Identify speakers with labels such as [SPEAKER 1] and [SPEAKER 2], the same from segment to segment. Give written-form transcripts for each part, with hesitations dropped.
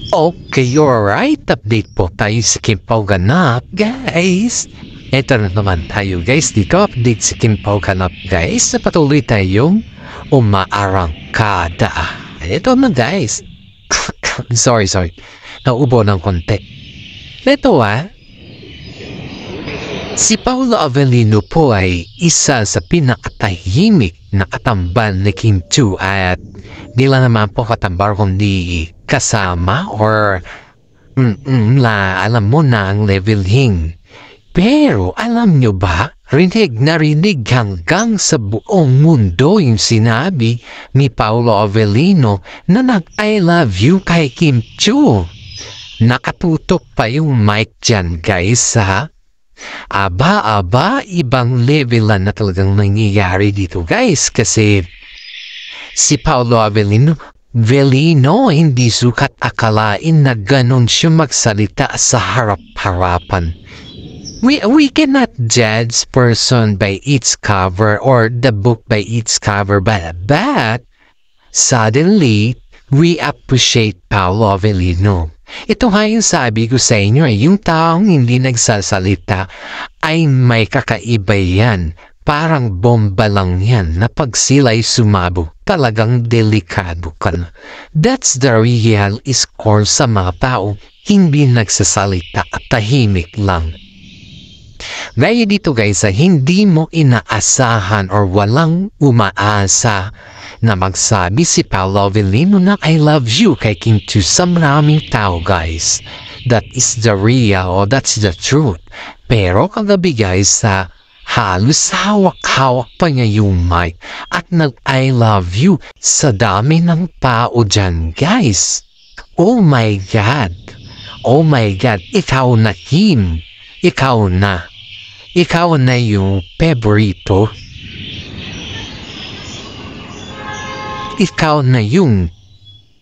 [SPEAKER 1] Okay, alright. Update po tayo sa Kim Pao Ganap, guys. Ito na naman tayo, guys. Dito, update sa Kim Pao Ganap, guys. Patuloy tayong umaarangkada. Ito na, guys. sorry. Naubo ng konti. Ito, si Paolo Avellino po ay isa sa pinakatahimik na katambal ni Kim Chiu at di lang naman po katambar kundi kasama or alam mo na ang level hing. Pero alam nyo ba, rinig hanggang sa buong mundo yung sinabi ni Paolo Avellino na nag-I love you kay Kim Chiu. Nakatutok pa yung mic dyan, guys, ha? Aba, ibang level na talagang nangyayari dito, guys, kasi si Paolo Avellino hindi sukat akalain na ganon siya magsalita sa harap-harapan. We cannot judge person by its cover or the book by its cover, but suddenly, we appreciate Paolo Avellino. Ito nga yung sabi ko sa inyo, yung taong hindi nagsasalita ay may kakaiba yan. Parang bomba lang yan na pag sila'y sumabog, talagang delikado ka na. That's the real score sa mga tao hindi nagsasalita at tahimik lang. Gaya dito, guys, hindi mo inaasahan or walang umaasa na magsabi si Paolo Avellino na I love you kay Kim Chiu sa maraming tao, guys. That is the real or that's the truth. Pero kagabi, guys, halos hawak-hawak pa niya yung mic at nag-I love you sa dami ng tao dyan, guys. Oh my God, ikaw na Kim. Ikaw na yung favorito. Ikaw na yung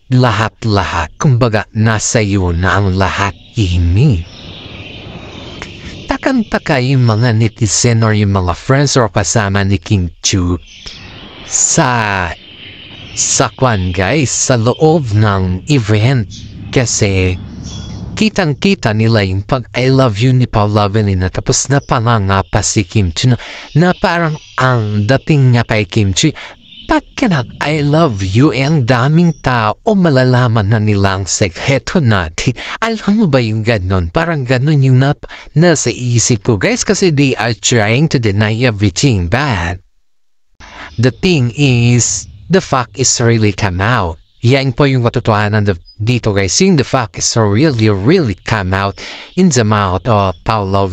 [SPEAKER 1] lahat-lahat. Kumbaga, nasa iyo na ang lahat, Kimi. Takang-taka yung mga netizen or yung mga friends or kasama ni Kim Chiu sa kwan, guys, sa loob ng event. Kasi kitang-kita nila yung pag-I love you ni Paolo Avellino tapos napanganga pa si Kim Chiu na parang ang dating nga kay Kim Chiu, pagka nag-I love you, ang daming tao malalaman na nilang sekreto natin. Alam mo ba yung ganon? Parang ganon yung nasa isip ko, guys, kasi they are trying to deny everything, but the thing is, the fact is really come out. Yan po yung katotohanan dito, guys. Yung the fact is really come out in the mouth of Paolo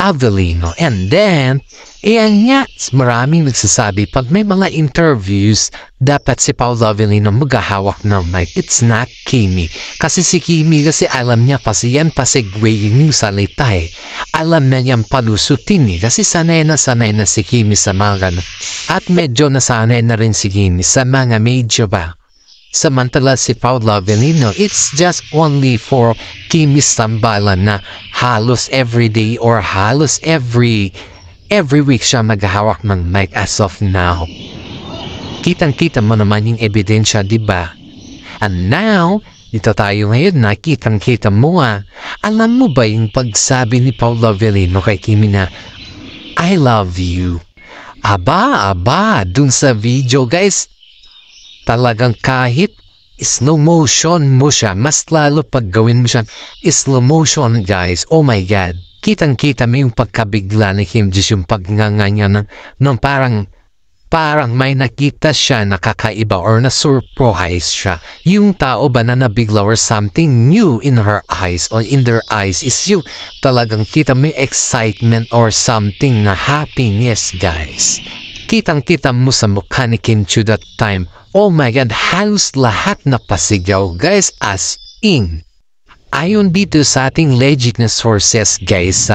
[SPEAKER 1] Avellino. And then, yan nga, maraming nagsasabi, pag may mga interviews, dapat si Paolo Avellino maghahawak ng mic. It's not Kimi. Kasi si Kimi, kasi alam niya kasi yan pasigwayin yung salita eh. Alam na niyang palusutin eh. Kasi sanay na si Kimi sa mga at medyo nasanay na rin si Kimi sa mga medyo ba. Samantala si Paolo Avellino, it's just only for Kimi Sambalan na halos everyday or halos every week siya maghahawak ng mic as of now. Kitang-kita mo naman yung ebidensya, diba? And now, dito tayo ngayon na kitang-kita mo alam mo ba yung pagsabi ni Paolo Avellino kay Kimi na I love you? Aba, dun sa video, guys, talagang kahit slow motion mo siya, mas lalo pag gawin mo siya slow motion, guys. Oh my God. Kitang-kita mo yung pagkabigla ni Kim Chiu, yung pagnganga niya ng parang may nakita siya nakakaiba or na-surprise siya. Yung tao ba na nabigla or something new in her eyes or in their eyes is yung talagang kita mo yung excitement or something na happiness, guys. Kitang-kita mo sa mukha ni Kim Chiu that time. Oh my God, halos lahat na pasigaw, guys, as in. Ayon dito sa ating legit na sources, guys,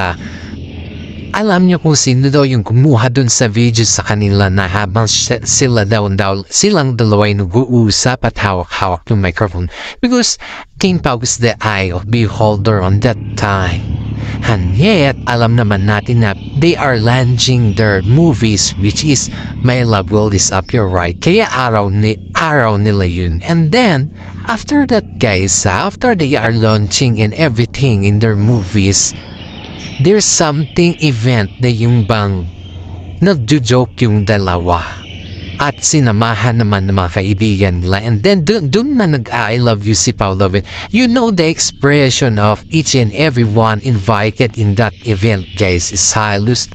[SPEAKER 1] alam niyo kung sino daw yung kumuha dun sa video sa kanila na habang silang dalawa ay nag-uusap at hawak-hawak yung microphone. Because Kim Pao is the eye of beholder on that time. And yet, alam naman natin na they are launching their movies which is My Love Will Disappear, right? Kaya araw nila yun. And then, after that guys, after they are launching and everything in their movies, there's something event na yung bang nagjo-joke yung dalawa. At sinamahan naman ng mga kaibigan nila. And then, dun na nag-I love you si Paolo. You know the expression of each and everyone invited in that event, guys, is halos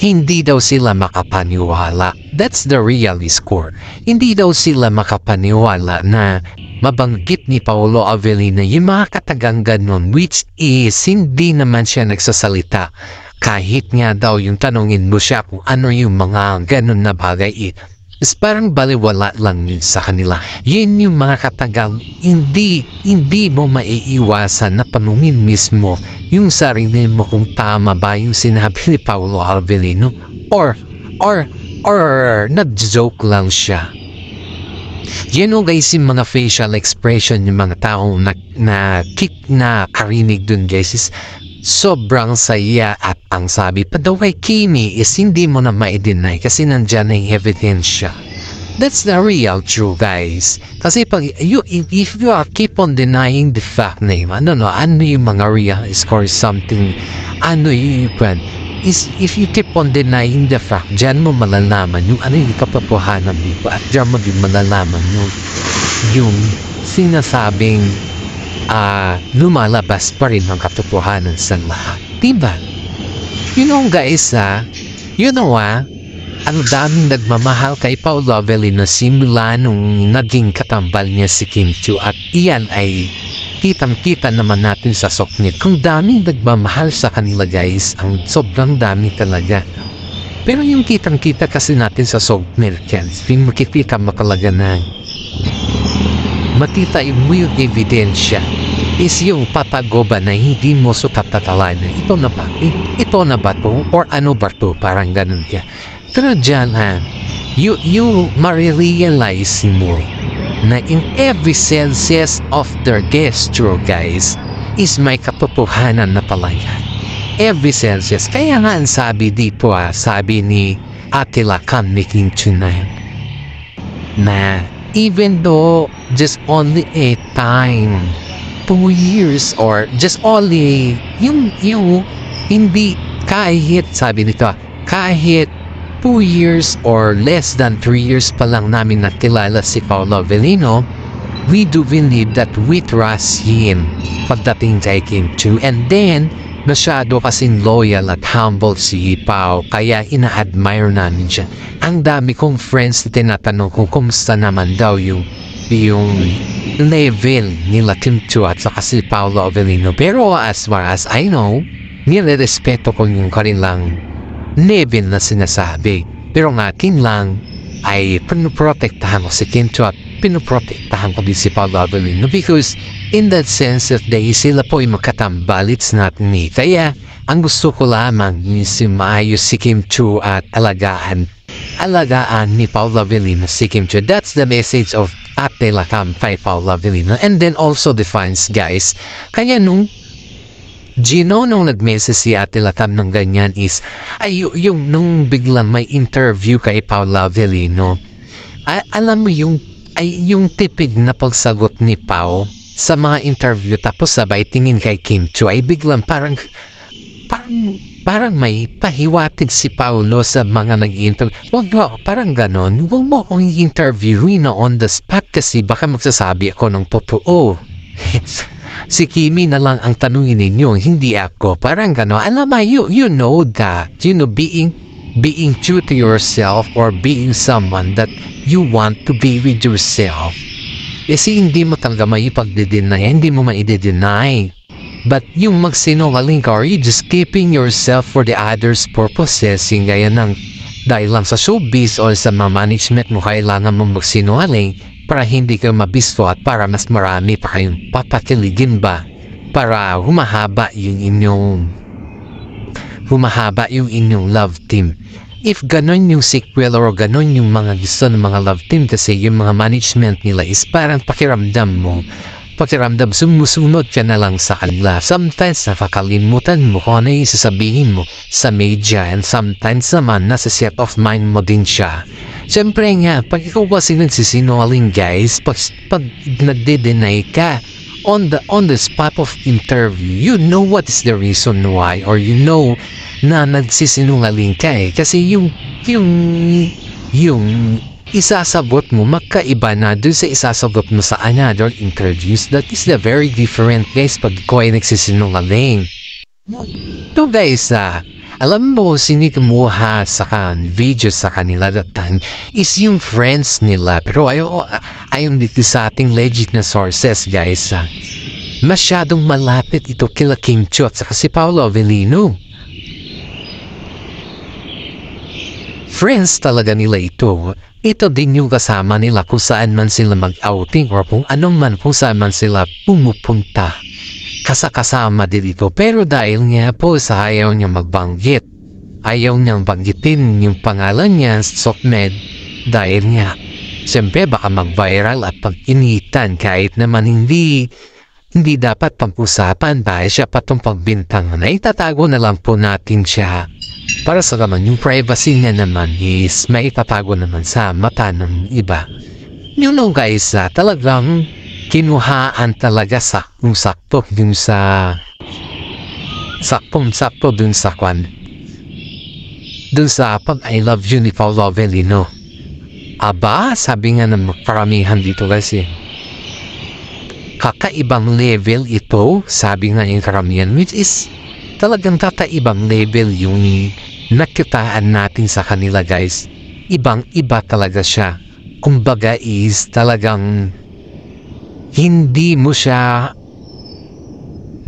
[SPEAKER 1] hindi daw sila makapaniwala. That's the real score. Hindi daw sila makapaniwala na mabanggit ni Paolo Avellino yung mga katagang ganon, which is hindi naman siya nagsasalita. Kahit nga daw yung tanongin mo siya kung ano yung mga ganon na bagay, is parang baliwala lang yun sa kanila. Yun yung mga katagang hindi mo maiiwasan na panungin mismo yung sarili mo kung tama ba yung sinabi ni Paolo Avellino or nag-joke lang siya. You know guys, yung mga facial expression yung mga taong na karinig dun guys is sobrang saya. At ang sabi pa daw kay Kimi is hindi mo na ma-deny kasi nandyan na yung evidence siya. That's the real true guys. Kasi pag if you keep on denying the fact na ano yung mga real score something, ano yung is if you keep on denying the fact, dyan mo malalaman yung ano yung kapapuhanan dito at dyan mo din malalaman yung sinasabing lumalabas pa rin ang katotohanan sa lahat. Diba? You know guys, ang daming nagmamahal kay Paolo Avellino simula nung naging katambal niya si Kim Chiu, at iyan ay kitang-kita naman natin sa Soknit. Kung daming nagmamahal sa kanila guys, ang sobrang dami talaga. Pero yung kitang-kita kasi natin sa Soknit, yung makikita mo talaga na makita mo yung ebidensya is yung patagoba na hindi mo sukat tatalain na ito na ba to or ano ba to, parang ganun kaya. Pero dyan you ma-realize mo na in every senses of their gesture guys is may katotohanan na pala yan. Every senses. Kaya nga ang sabi dito sabi ni Attila Khan ni King Chunan na even though just only a time 2 years or just only yung hindi kahit sabi nito kahit 2 years or less than 3 years pa lang namin nakilala si Paolo Avellino, we do believe that we trust him pagdating kay Kim Chiu. And then masyado kasing loyal at humble si Pao, kaya ina-admire namin siya. Ang dami kong friends na tinatanong kung kumusta naman daw yung level nila Kim Chiu at saka si Paolo Avellino. Pero as far as I know, nire-respeto ko yung kanilang level na sinasabi. Pero ng akin lang ay pinuprotektahan ko si Kim Chiu at pinuprotektahan ko din si Paolo Avellino because in that sense that sila po ay makatambalits natin ni. Kaya ang gusto ko lamang is maayos si Kim Chiu at alagaan ni Paolo Avellino si Kim Chiu. That's the message of Attila Khan kay Paolo Avellino. And then also the fans guys. Kaya nung nag-message si Attila Khan ng ganyan is yung nung biglang may interview kay Paolo Avellino, alam mo yung tipid na pagsagot ni Pao sa mga interview tapos sabay tingin kay Kim Chiu ay biglang parang may pahiwatig si Paolo sa mga nag-interview. Wag mo, parang ganon, huwag mo akong i-interviewin na on the spot kasi baka magsasabi ako ng totoo. Si Kimi na lang ang tanungin ninyo, hindi ako. Parang gano'n. Alam mo, you know that. You know, being true to yourself or being someone that you want to be with yourself. Kasi hindi mo talaga maipagde-deny. Hindi mo maide-deny. But yung magsinungaling ka or you just keeping yourself for the others' purposes, yung gaya ng dahil lang sa showbiz or sa mga management mo kailangan mo magsinungaling para hindi ka mabisto at para mas marami pa kayong papakiligin ba para humahaba yung inyong love team. If ganon yung sequel or ganon yung mga gusto ng mga love team kasi yung mga management nila is parang pakiramdam mo pakiramdam sumusunod ka na lang sa kanila. Sometimes nakakalimutan mo kung ano yung sasabihin mo sa media, and sometimes naman nasa set of mind mo din siya. Siyempre nga, pag ikaw kasi nagsisinungaling guys, pag nagde-deny ka on the spot of interview, you know what is the reason why, or you know na nagsisinungaling ka kasi yung isasabot mo magkaiba na dun sa isasabot mo sa another interviews. That is the very different guys pag ikaw ay nagsisinungaling. So guys, alam mo sino kumuha sa video sa kanila that time is yung friends nila, pero ayon dito sa ating legit na sources guys, masyadong malapit ito kila Kim Chiu at saka si Paolo Avellino. Friends talaga nila ito. Ito din yung kasama nila kung saan man sila mag-outing or kung anong man kung saan man sila pumupunta. Kasama din ito. Pero dahil nga po sa ayaw niya magbanggit, ayaw niyang banggitin yung pangalan niya, Sokmed, dahil nga siyempre baka mag-viral at pag-initan kahit naman hindi dapat pag-usapan dahil siya patong pagbintangan na itatago na lang po natin siya. Para sa naman yung privacy niya naman is may itatago naman sa mata ng iba. You know guys, talagang kinuhaan talaga saktong-sakto dun sa saktong-sakto dun sa pag I love you ni Paolo Avellino. Aba, sabi nga ng paramihan dito kasi kakaibang level ito, sabi nga yung karamihan, which is talagang kakaibang level yung nakitaan natin sa kanila guys. Ibang-iba talaga siya. Kumbaga is talagang hindi mo siya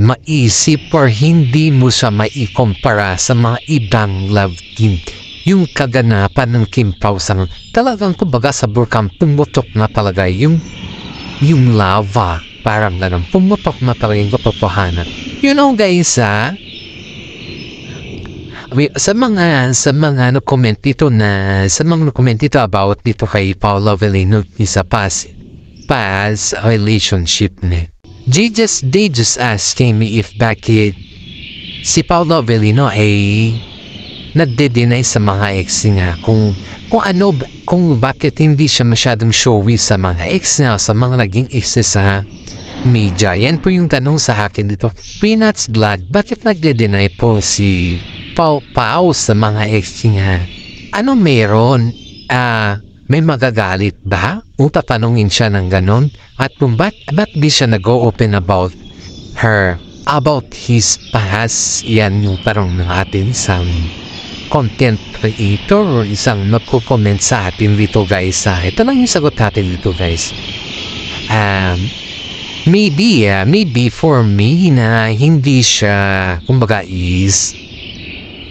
[SPEAKER 1] maisip or hindi mo siya maikumpara sa mga ibang love team. Yung kaganapan ng Kim Pao Sang, talagang kumbaga sa burkang pumutok na talaga yung lava. Parang ganun, pumutok na talaga yung katotohanan. You know guys, sa mga no-comment dito about dito kay Paolo Avellino sa past relationship niya. They just asking me if bakit si Paolo Avellino ay nagde-deny sa mga ex niya, kung bakit hindi siya masyadong showy sa mga ex niya, sa mga naging ex sa media. Yan po yung tanong sa akin dito. Peanuts Blood, bakit nagde-deny po si Pao sa mga ex niya? Ano meron? May magagalit ba? O tatanungin siya ng ganon? At kung ba't di siya nag-open about his past? Yan yung parang ng atin isang content creator or isang magko-comment sa atin dito guys. Ito lang yung sagot natin dito guys. Maybe for me na hindi siya, kumbaga is,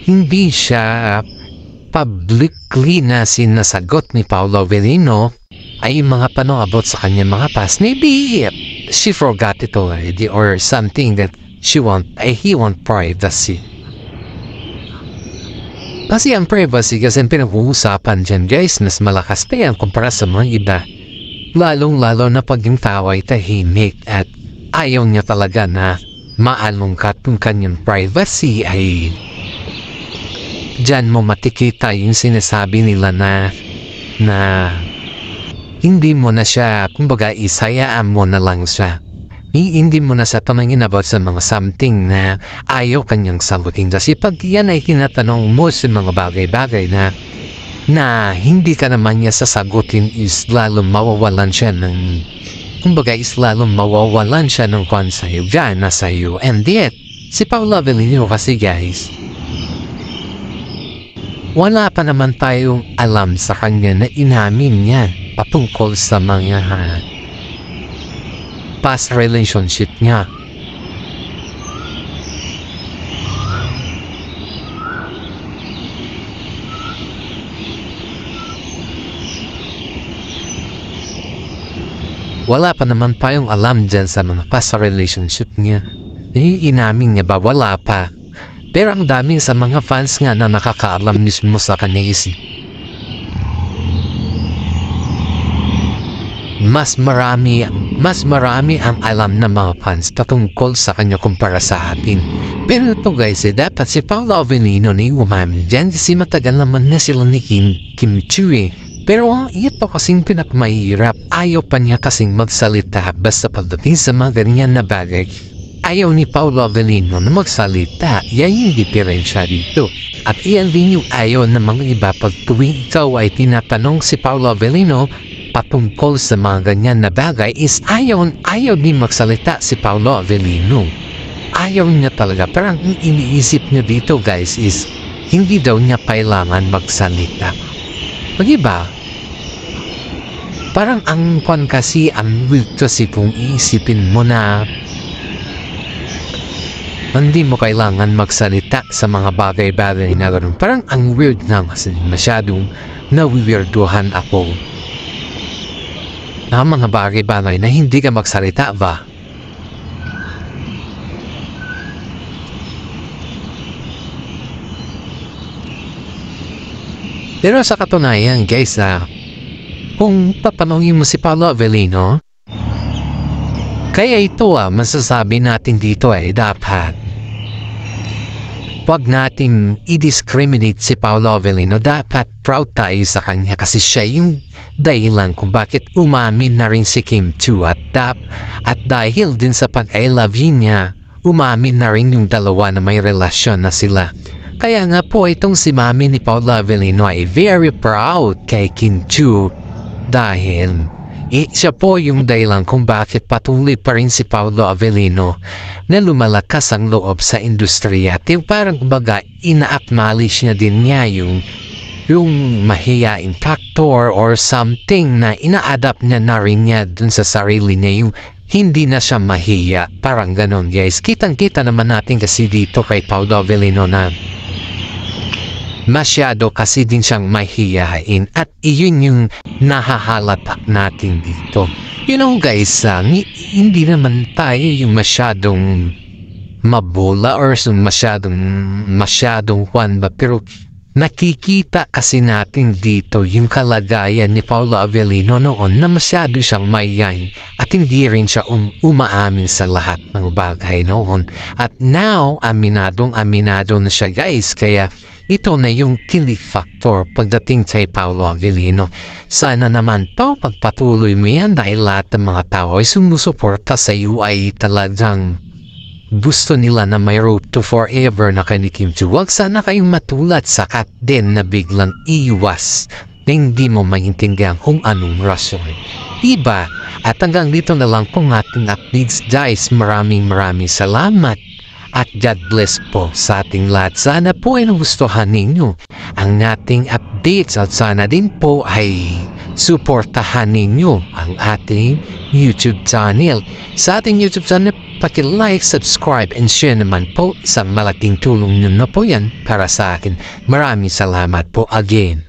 [SPEAKER 1] hindi siya publicly na sinasagot ni Paolo Avellino ay mga tanong about sa kanya mga past. Maybe she forgot it already or something that he want privacy. Kasi ang privacy kasi ang pinag-uusapan dyan guys, mas malakas pa yan kumpara sa mga iba. Lalong-lalo na pag yung tao ay tahimik at ayaw niya talaga na maalungkat yung kanyang privacy, ay dyan mo matikita yung sinasabi nila na hindi mo na siya, kumbaga isayaan mo na lang siya. Hindi mo na sa tumingin about sa mga something na ayaw kanyang sagutin. Kasi pag yan ay tinatanong mo sa mga bagay-bagay na hindi ka naman niya sasagutin, is lalong mawawalan siya ng, kumbaga is lalong mawawalan siya ng kwan sa'yo, gana sa'yo. And yet, si Paolo Avellino kasi guys, wala pa naman tayong alam sa kanya na inamin niya patungkol sa mga past relationship niya. Wala pa naman tayong alam dyan sa mga past relationship niya. Inamin niya ba? Wala pa. Pero ang daming sa mga fans nga na nakakaalam mismo sa kanya is mas marami ang alam ng mga fans patungkol sa kanya kumpara sa atin. Pero ito guys, dapat si Paolo Avellino ni umamin dyan kasi matagal naman na sila ni Kim Chiu eh. Pero ito kasing pinakmahirap, ayaw pa niya kasing magsalita basta pagdating sa mga ganyan na bagay. Ayaw ni Paolo Avellino na magsalita, yan yung diferensya dito. At iyan din yung ayaw ng mga iba pag tuwing ikaw ay tinatanong si Paolo Avellino patungkol sa mga ganyan na bagay is ayaw din magsalita si Paolo Avellino. Ayaw niya talaga, parang iniisip niya dito guys is hindi daw niya kailangan magsalita. Mag-iba, parang ang kwan kasi ang weird kasi kung iisipin mo na hindi mo kailangan magsalita sa mga bagay-bagay na gano'n. Parang ang weird na kasi masyadong nawiwirduhan ako. Ang mga bagay-bagay na hindi ka magsalita ba? Pero sa katunayan guys, kung tatanungin mo si Paolo Avellino, kaya ito masasabi natin dito ay dapat wag natin i-discriminate si Paolo Avellino. Dapat proud tayo sa kanya kasi siya yung dahilan kung bakit umamin na rin si Kim Chiu at dahil din sa pag-I love you niya, umamin na rin yung dalawa na may relasyon na sila. Kaya nga po itong si mami ni Paolo Avellino ay very proud kay Kim Chiu dahil siya po yung dahilan kung bakit patuloy pa rin si Paolo Avellino na lumalakas ang loob sa industriya. At yung parang baga ina-acknowledge niya din niya yung mahiyain factor or something na ina-adapt niya na rin niya dun sa sarili niya, yung hindi na siya mahiya. Parang ganon guys. Kitang-kita naman natin kasi dito kay Paolo Avellino na masyado kasi din siyang mahihain at iyon yung nahahalata natin dito. You know guys, hindi naman tayo yung masyadong mabola or masyadong kwan ba, pero nakikita kasi natin dito yung kalagayan ni Paolo Avellino noon na masyado siyang mahihain at hindi rin siya umaamin sa lahat ng bagay noon. At now, aminado na siya guys, kaya ito na yung kilig factor pagdating kay Paolo Avellino. Sana naman to pagpatuloy mo yan dahil lahat ng mga tao ay sumusuporta sa iyo ay talagang gusto nila na may road to forever na kay Kim Chiu. Huwag sana kayong matulad sa kat din na biglang iwas na hindi mo maintindihan kung anong rason. Diba? At hanggang dito na lang pong ating updates guys. Maraming salamat. At God bless po sa ating lahat. Sana po ay nagustuhan ninyo ang ating updates at sana din po ay suportahan ninyo ang ating YouTube channel. Sa ating YouTube channel, paki-like, subscribe, and share naman po. Isang malaking tulong nyo na po yan para sa akin. Maraming salamat po again.